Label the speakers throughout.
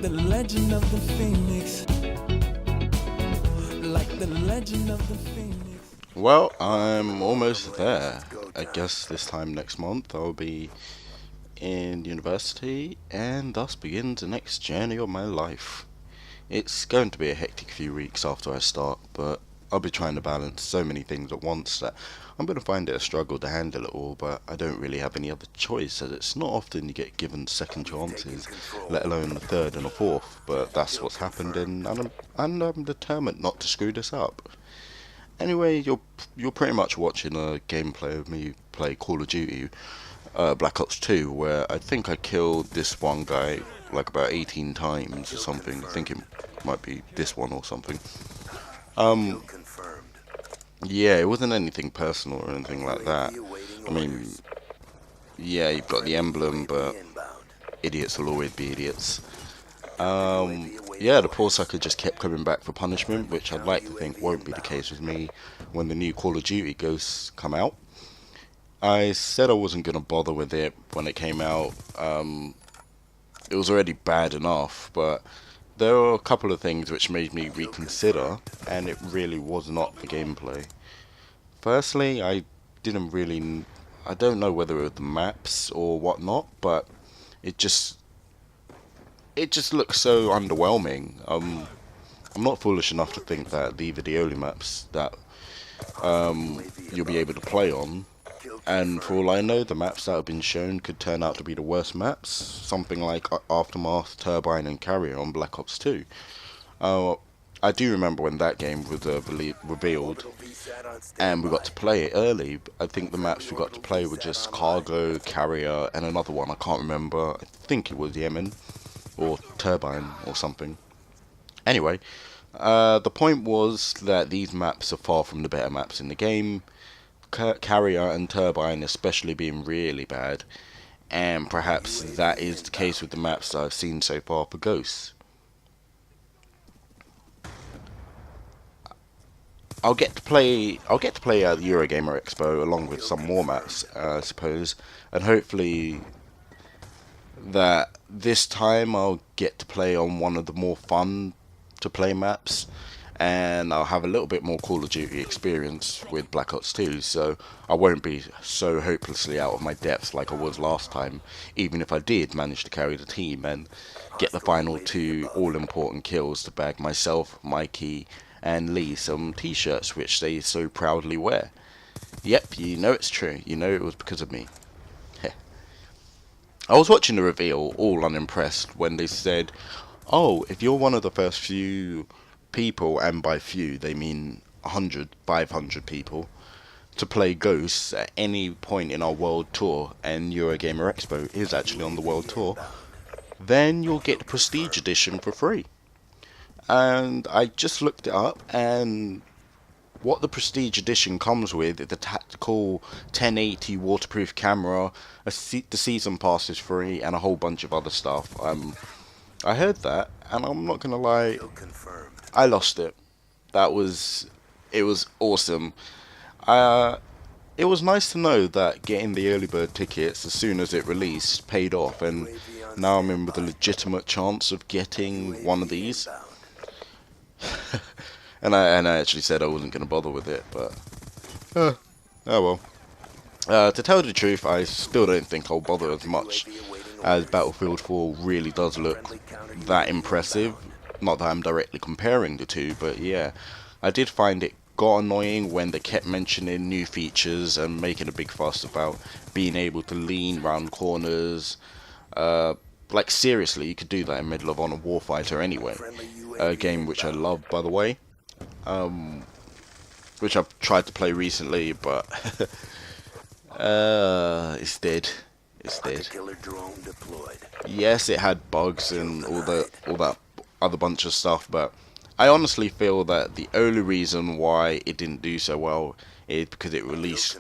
Speaker 1: the legend of the phoenix. Like the legend of the phoenix.
Speaker 2: Well, I'm almost there. I guess this time next month I'll be in university, and thus begins the next journey of my life. It's going to be a hectic few weeks after I start, but I'll be trying to balance so many things at once that I'm going to find it a struggle to handle it all, but I don't really have any other choice, as it's not often you get given second chances, let alone a third and a fourth, but that's what's happened, and I'm determined not to screw this up. Anyway, you're pretty much watching a gameplay of me play Call of Duty, Black Ops 2, where I think I killed this one guy like about 18 times or something. I think it might be this one or something. Um, yeah, it wasn't anything personal or anything like that. I mean, yeah, you've got the emblem, but idiots will always be idiots. Yeah, the poor sucker just kept coming back for punishment, which I'd like to think won't be the case with me when the new Call of Duty Ghosts come out. I said I wasn't going to bother with it when it came out. It was already bad enough, but there were a couple of things which made me reconsider, and it really was not the gameplay. Firstly, didn't really, I don't know whether it was the maps or whatnot, but it just it just looks so underwhelming. I'm not foolish enough to think that these are the only maps that you'll be able to play on. And for all I know, the maps that have been shown could turn out to be the worst maps. Something like Aftermath, Turbine, and Carrier on Black Ops 2. Uh, I do remember when that game was revealed, and we got to play it early. I think the maps we got to play were just Cargo, Carrier, and another one I can't remember. I think it was Yemen or Turbine or something. Anyway, the point was that these maps are far from the better maps in the game. Carrier and Turbine especially being really bad, and perhaps that is the case with the maps that I've seen so far for Ghosts. I'll get to play at the Eurogamer Expo along with some more maps, I suppose, and hopefully that this time I'll get to play on one of the more fun to play maps, and I'll have a little bit more Call of Duty experience with Black Ops 2, so I won't be so hopelessly out of my depths like I was last time, even if I did manage to carry the team and get the final two all-important kills to bag myself, Mikey, and Lee some t-shirts which they so proudly wear. Yep, you know it's true. You know it was because of me. I was watching the reveal, all unimpressed, when they said, "Oh, if you're one of the first few people," and by few they mean 100, 500 people, "to play Ghosts at any point in our world tour," and Eurogamer Expo is actually on the world tour, "then you'll get the Prestige Edition for free." And I just looked it up, and what the Prestige Edition comes with is the tactical 1080 waterproof camera, the season pass is free, and a whole bunch of other stuff. I heard that, and I'm not gonna lie, I lost it. It was awesome. Uh, it was nice to know that getting the early bird tickets as soon as it released paid off, and now I'm in with a legitimate chance of getting one of these. And I actually said I wasn't going to bother with it, but oh well. To tell the truth, I still don't think I'll bother as much, as Battlefield 4 really does look that impressive. Not that I'm directly comparing the two, but yeah, I did find it got annoying when they kept mentioning new features and making a big fuss about being able to lean round corners. Like seriously, you could do that in Medal of Honor Warfighter anyway, a game which I love, by the way, which I've tried to play recently, but it's dead. It's dead. Yes, it had bugs and all that other bunch of stuff, but I honestly feel that the only reason why it didn't do so well is because it released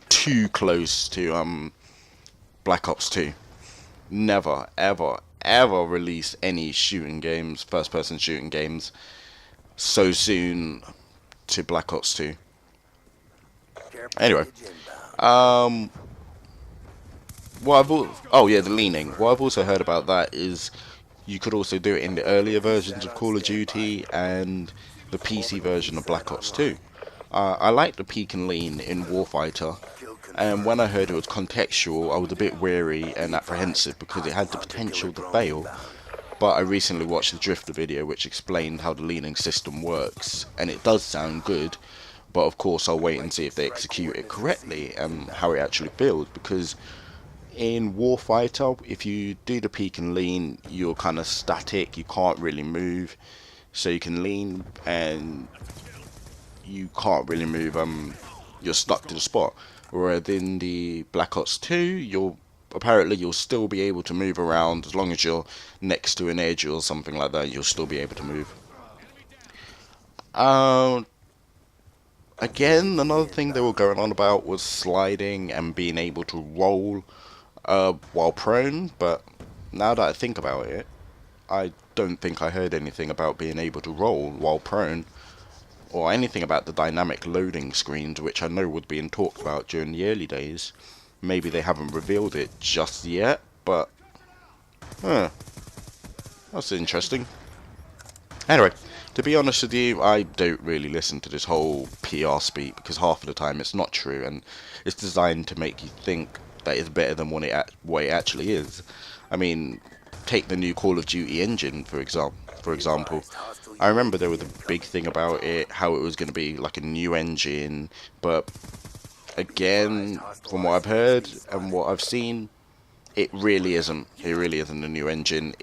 Speaker 2: too close to Black Ops 2. Never, ever, ever release any shooting games, first-person shooting games, so soon to Black Ops 2. Anyway, oh yeah, the leaning. What I've also heard about that is You could also do it in the earlier versions of Call of Duty and the PC version of Black Ops 2. I like the peek and lean in Warfighter, and when I heard it was contextual, I was a bit wary and apprehensive because it had the potential to fail. But I recently watched the Drifter video which explained how the leaning system works, and it does sound good, but of course I'll wait and see if they execute it correctly and how it actually feels, because in Warfighter, if you do the peek and lean, you're kind of static, you can't really move, so you can lean and you can't really move, you're stuck to the spot. Whereas in the Black Ops 2, you'll still be able to move around as long as you're next to an edge or something like that. You'll still be able to move. Again, another thing they were going on about was sliding and being able to roll while prone. But now that I think about it, I don't think I heard anything about being able to roll while prone, or anything about the dynamic loading screens, which I know was being talked about during the early days. Maybe they haven't revealed it just yet, but that's interesting. Anyway, to be honest with you, I don't really listen to this whole PR speak, because half of the time it's not true, and it's designed to make you think that it's better than what it actually is. I mean, take the new Call of Duty engine, for example. I remember there was a big thing about it, how it was going to be like a new engine, but again, from what I've heard and what I've seen, it really isn't. It really isn't a new engine.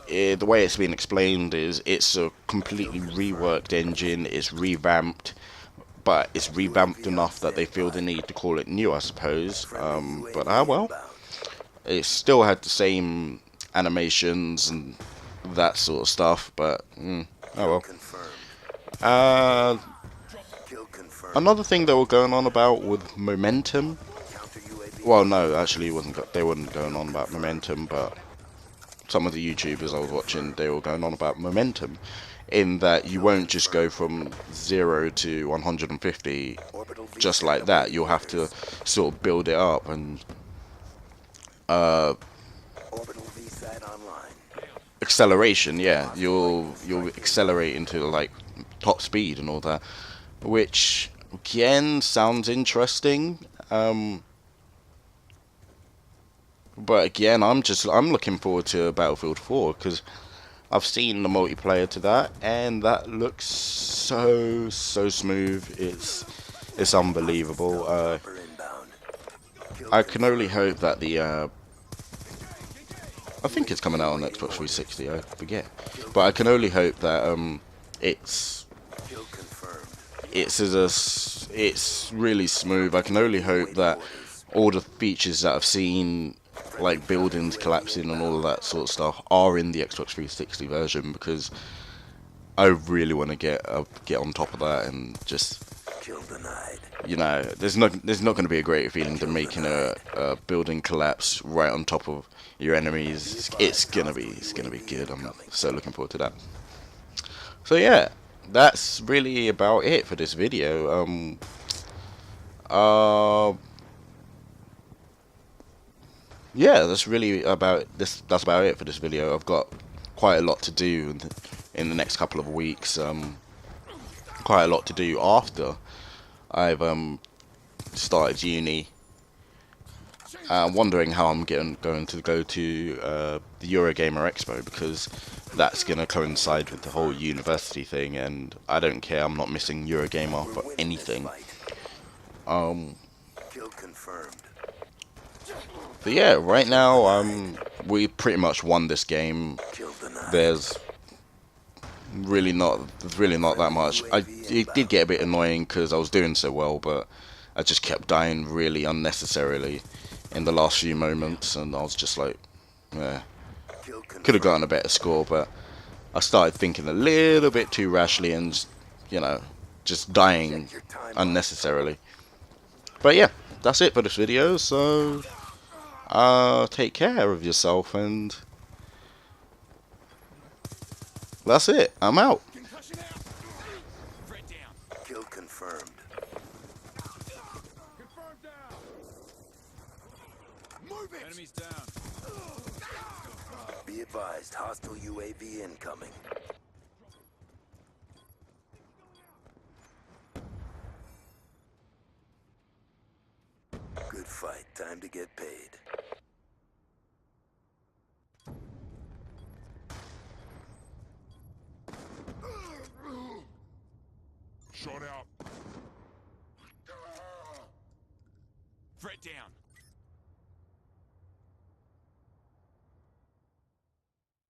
Speaker 2: The way it's been explained is it's a completely reworked engine. It's revamped, but it's revamped enough that they feel the need to call it new, I suppose. But well, it still had the same animations and that sort of stuff, but oh well. Another thing they were going on about with momentum. Well, no, actually, they weren't going on about momentum, but some of the YouTubers I was watching, they were going on about momentum, in that you won't just go from 0 to 150 just like that. You'll have to sort of build it up, and acceleration, yeah, you'll accelerate into like top speed and all that, which again sounds interesting. But again, I'm looking forward to Battlefield 4, because I've seen the multiplayer to that, and that looks so smooth. It's unbelievable. I can only hope that I think it's coming out on Xbox 360. I forget, but I can only hope that it's really smooth. I can only hope that all the features that I've seen, like buildings collapsing and all of that sort of stuff, are in the Xbox 360 version, because I really want to get on top of that and just, you know, there's not going to be a greater feeling than making a building collapse right on top of your enemies. It's gonna be good. I'm so looking forward to that. So yeah, that's really about it for this video. Yeah, that's really about this. That's about it for this video. I've got quite a lot to do in the next couple of weeks. Quite a lot to do after I've started uni. I'm wondering how I'm going to go to the Eurogamer Expo, because that's going to coincide with the whole university thing, and I don't care. I'm not missing Eurogamer for anything. But yeah, right now we pretty much won this game. There's really not that much. It did get a bit annoying because I was doing so well, but I just kept dying really unnecessarily in the last few moments, and I was just like, yeah, could have gotten a better score, but I started thinking a little bit too rashly and, you know, just dying unnecessarily. But yeah, that's it for this video, so take care of yourself, and that's it. I'm out.
Speaker 3: Kill confirmed. Confirmed down. Move it. Enemies down. Be advised, hostile UAV incoming. Good fight. Time to get paid.
Speaker 4: Shot out. Threat down.